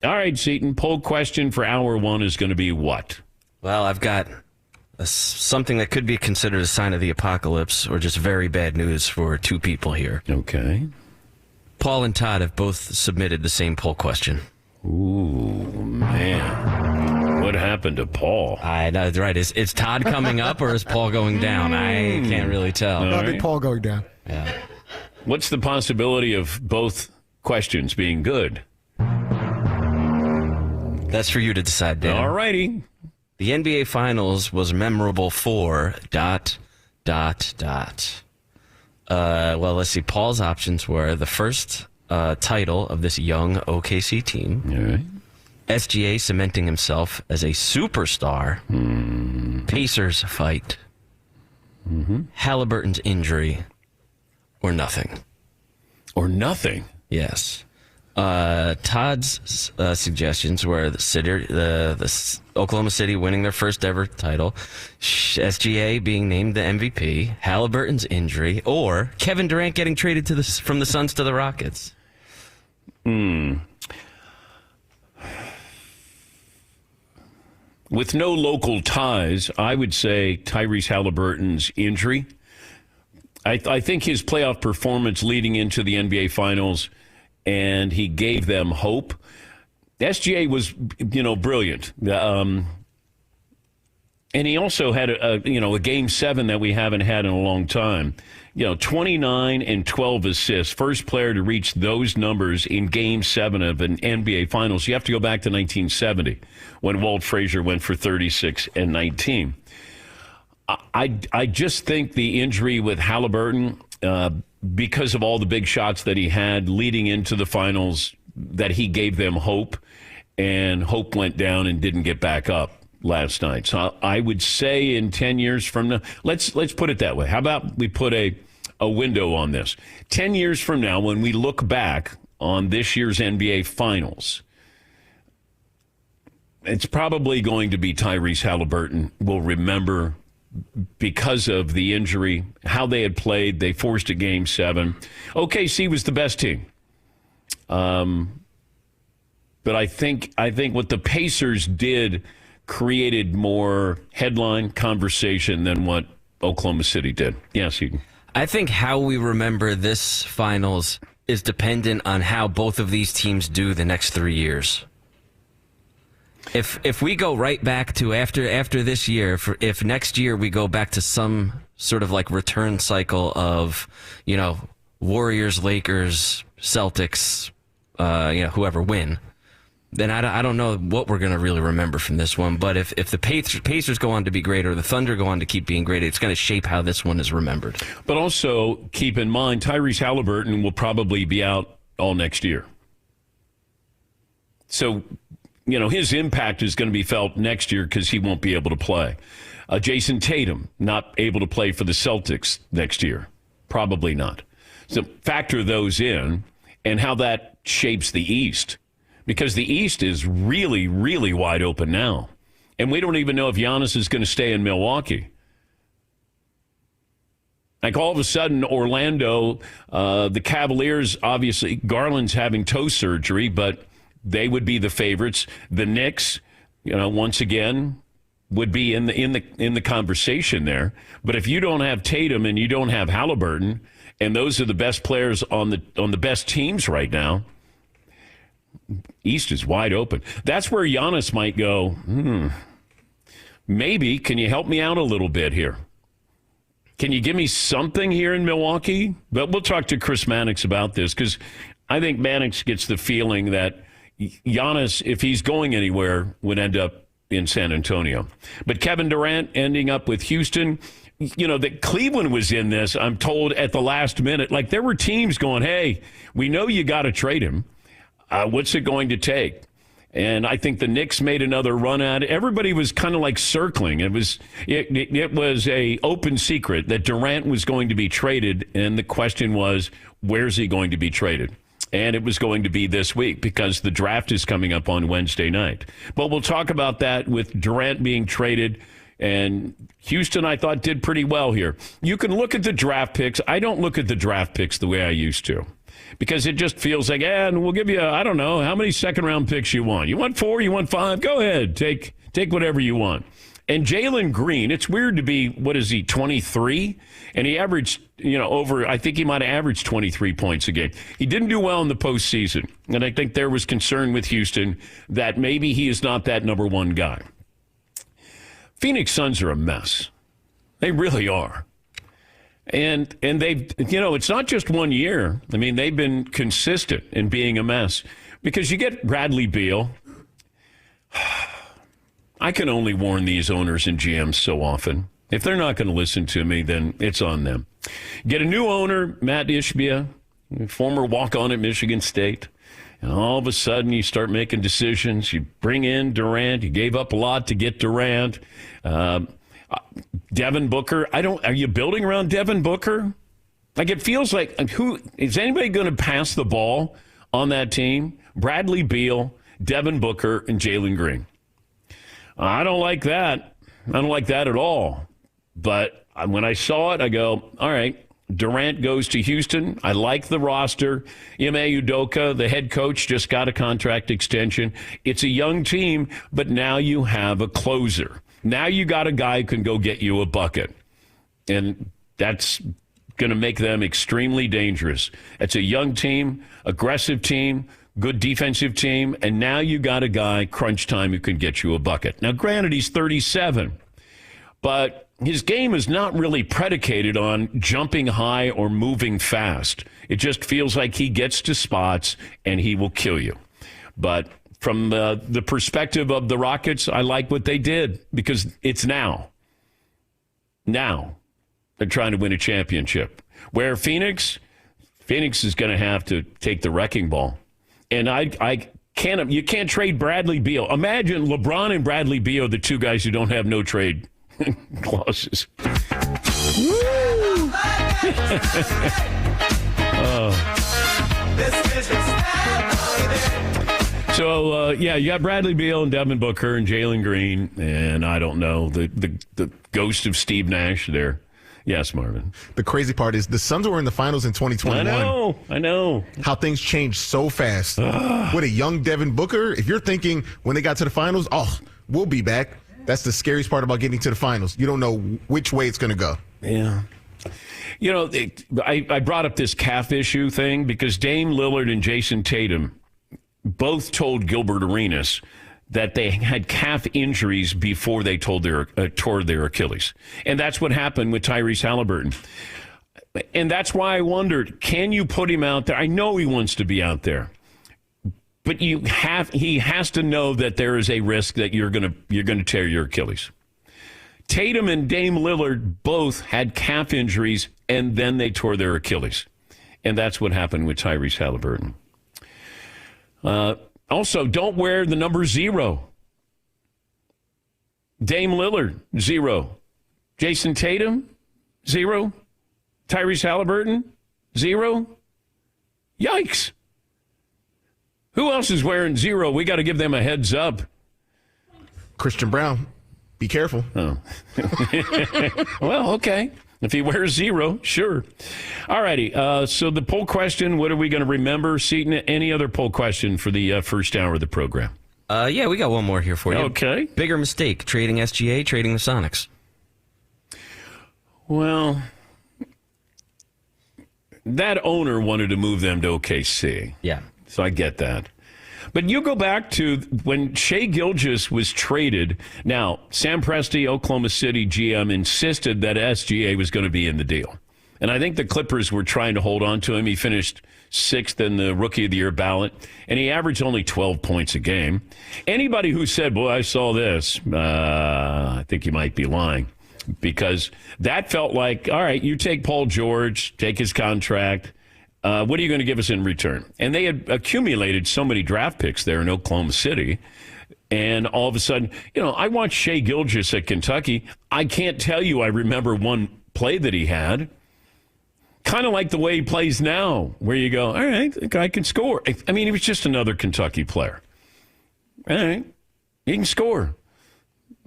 All right, Seton, poll question for hour one is going to be what? Well, I've got something that could be considered a sign of the apocalypse or just very bad news for two people here. Okay. Paul and Todd have both submitted the same poll question. Ooh, man. What happened to Paul? I know, right. Is Todd coming up or is Paul going down? I can't really tell. That'd be Paul going down. Yeah. What's the possibility of both questions being good? That's for you to decide, Dan. All righty. The NBA Finals was memorable for ... Well, let's see. Paul's options were the first title of this young OKC team. All right. SGA cementing himself as a superstar. Pacers fight. Halliburton's injury. Or nothing. Or nothing. Yes. Todd's suggestions were the Oklahoma City winning their first ever title, SGA being named the MVP, Halliburton's injury, or Kevin Durant getting traded from the Suns to the Rockets. With no local ties, I would say Tyrese Halliburton's injury. I think his playoff performance leading into the NBA Finals, and he gave them hope. SGA was, brilliant. And he also had a Game 7 that we haven't had in a long time. 29 and 12 assists. First player to reach those numbers in Game 7 of an NBA Finals. You have to go back to 1970 when Walt Frazier went for 36 and 19. I just think the injury with Halliburton, because of all the big shots that he had leading into the finals, that he gave them hope, and hope went down and didn't get back up last night. So I would say in 10 years from now, let's put it that way. How about we put a window on this? 10 years from now, when we look back on this year's NBA Finals, it's probably going to be Tyrese Halliburton. We'll remember because of the injury, how they had played. They forced a Game 7. OKC was the best team. But I think what the Pacers did created more headline conversation than what Oklahoma City did. Yes, you can. I think how we remember this finals is dependent on how both of these teams do the next 3 years. If we go right back to after this year, if next year we go back to some sort of like return cycle of, Warriors, Lakers, Celtics, whoever win, then I don't know what we're going to really remember from this one. But if the Pacers go on to be great or the Thunder go on to keep being great, it's going to shape how this one is remembered. But also keep in mind, Tyrese Halliburton will probably be out all next year. So, his impact is going to be felt next year because he won't be able to play. Jason Tatum, not able to play for the Celtics next year. Probably not. So factor those in and how that shapes the East. Because the East is really, really wide open now. And we don't even know if Giannis is going to stay in Milwaukee. Like all of a sudden, Orlando, the Cavaliers, obviously, Garland's having toe surgery, but they would be the favorites. The Knicks, once again, would be in the conversation there. But if you don't have Tatum and you don't have Halliburton, and those are the best players on the best teams right now, East is wide open. That's where Giannis might go, maybe, can you help me out a little bit here? Can you give me something here in Milwaukee? But we'll talk to Chris Mannix about this, because I think Mannix gets the feeling that Giannis, if he's going anywhere, would end up in San Antonio. But Kevin Durant ending up with Houston, that Cleveland was in this, I'm told, at the last minute. Like, there were teams going, hey, we know you got to trade him. What's it going to take? And I think the Knicks made another run at it. Everybody was kind of like circling. It was a open secret that Durant was going to be traded, and the question was, where's he going to be traded? And it was going to be this week because the draft is coming up on Wednesday night. But we'll talk about that with Durant being traded. And Houston, I thought, did pretty well here. You can look at the draft picks. I don't look at the draft picks the way I used to. because it just feels like, and we'll give you, I don't know, how many second-round picks you want? You want 4? You want 5? Go ahead. Take whatever you want. And Jalen Green, it's weird to be, 23? And he averaged, I think he might have averaged 23 points a game. He didn't do well in the postseason. And I think there was concern with Houston that maybe he is not that number one guy. Phoenix Suns are a mess. They really are. And they've, it's not just 1 year. I mean, they've been consistent in being a mess because you get Bradley Beal. I can only warn these owners and GMs so often. If they're not going to listen to me, then it's on them. Get a new owner, Matt Ishbia, former walk-on at Michigan State. And all of a sudden, you start making decisions. You bring in Durant. You gave up a lot to get Durant. Devin Booker. Are you building around Devin Booker? Like, it feels like, who is anybody going to pass the ball on that team? Bradley Beal, Devin Booker, and Jalen Green. I don't like that. I don't like that at all. But when I saw it, I go, all right, Durant goes to Houston. I like the roster. Ime Udoka, the head coach, just got a contract extension. It's a young team, but now you have a closer. Now you got a guy who can go get you a bucket. And that's going to make them extremely dangerous. It's a young team, aggressive team, good defensive team, and now you got a guy, crunch time, who can get you a bucket. Now, granted, he's 37, but his game is not really predicated on jumping high or moving fast. It just feels like he gets to spots and he will kill you. But from the perspective of the Rockets, I like what they did because it's now. Now they're trying to win a championship. Where Phoenix is going to have to take the wrecking ball. And you can't trade Bradley Beal. Imagine LeBron and Bradley Beal are the two guys who don't have no trade clauses. So, you got Bradley Beal and Devin Booker and Jalen Green, and I don't know, the ghost of Steve Nash there. Yes, Marvin. The crazy part is the Suns were in the finals in 2021. I know. How things changed so fast. With a young Devin Booker, if you're thinking when they got to the finals, we'll be back. That's the scariest part about getting to the finals. You don't know which way it's going to go. Yeah. I brought up this calf issue thing because Dame Lillard and Jason Tatum both told Gilbert Arenas that they had calf injuries before they tore their Achilles. And that's what happened with Tyrese Halliburton. And that's why I wondered, can you put him out there? I know he wants to be out there. But he has to know that there is a risk that you're going to tear your Achilles. Tatum and Dame Lillard both had calf injuries, and then they tore their Achilles. And that's what happened with Tyrese Halliburton. Also, don't wear the number 0. Dame Lillard, 0. Jason Tatum, 0. Tyrese Halliburton, 0. Yikes. Who else is wearing 0? We got to give them a heads up. Christian Brown, be careful. Oh. Well, okay. If he wears 0, sure. All righty. So the poll question, what are we going to remember? Seton, any other poll question for the first hour of the program? Yeah, we got one more here for you. Okay. Bigger mistake, trading SGA, trading the Sonics. Well, that owner wanted to move them to OKC. Yeah. So I get that. But you go back to when Shai Gilgeous was traded. Now, Sam Presti, Oklahoma City GM, insisted that SGA was going to be in the deal. And I think the Clippers were trying to hold on to him. He finished 6th in the Rookie of the Year ballot, and he averaged only 12 points a game. Anybody who said, boy, I saw this, I think you might be lying. Because that felt like, all right, you take Paul George, take his contract. What are you going to give us in return? And they had accumulated so many draft picks there in Oklahoma City. And all of a sudden, I watched Shai Gilgeous at Kentucky. I can't tell you I remember one play that he had. Kind of like the way he plays now, where you go, all right, the guy can score. I mean, he was just another Kentucky player. All right, he can score.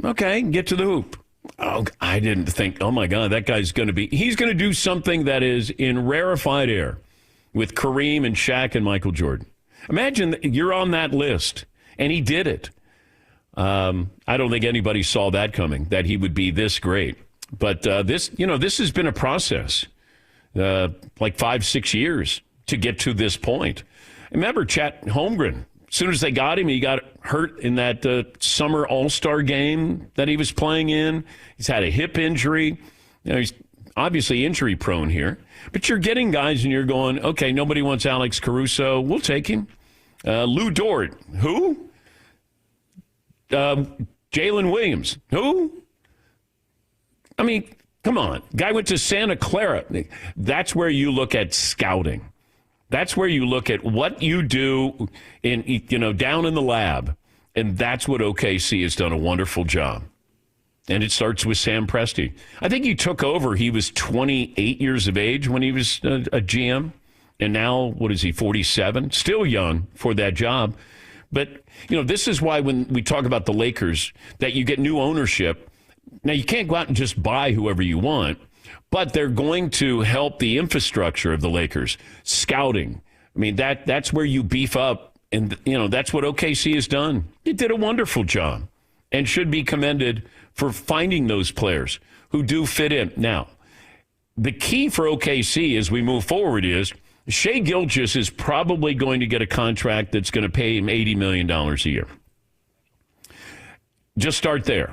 Okay, get to the hoop. Oh, I didn't think, oh my God, that guy's he's going to do something that is in rarefied air. with Kareem and Shaq and Michael Jordan. Imagine that you're on that list, and he did it. I don't think anybody saw that coming, that he would be this great. But this has been a process, like 5-6 years to get to this point. Remember Chet Holmgren. As soon as they got him, he got hurt in that summer All-Star game that he was playing in. He's had a hip injury. He's obviously injury prone here. But you're getting guys and you're going, okay, nobody wants Alex Caruso. We'll take him. Lou Dort. Who? Jalen Williams. Who? I mean, come on. Guy went to Santa Clara. That's where you look at scouting. That's where you look at what you do down in the lab. And that's what OKC has done a wonderful job. And it starts with Sam Presti. I think he took over. He was 28 years of age when he was a GM. And now, what is he, 47? Still young for that job. But, this is why when we talk about the Lakers, that you get new ownership. Now, you can't go out and just buy whoever you want. But they're going to help the infrastructure of the Lakers. Scouting. I mean, that's where you beef up. And, that's what OKC has done. It did a wonderful job and should be commended for finding those players who do fit in. Now, the key for OKC as we move forward is Shai Gilgeous is probably going to get a contract that's going to pay him $80 million a year. Just start there.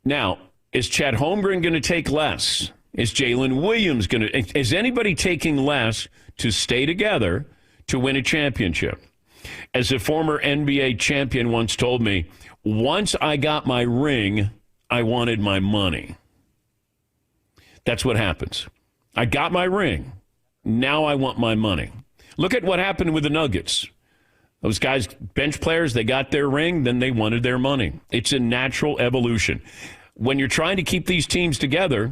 Now, is Chet Holmgren going to take less? Is Jalen Williams going to? Is anybody taking less to stay together to win a championship? As a former NBA champion once told me, once I got my ring, I wanted my money. That's what happens. I got my ring. Now I want my money. Look at what happened with the Nuggets. Those guys, bench players, they got their ring, then they wanted their money. It's a natural evolution. When you're trying to keep these teams together,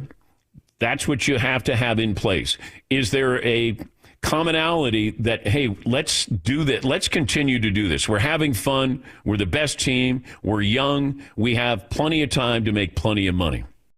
that's what you have to have in place. Is there a commonality that, hey, let's do that. Let's continue to do this. We're having fun. We're the best team. We're young. We have plenty of time to make plenty of money.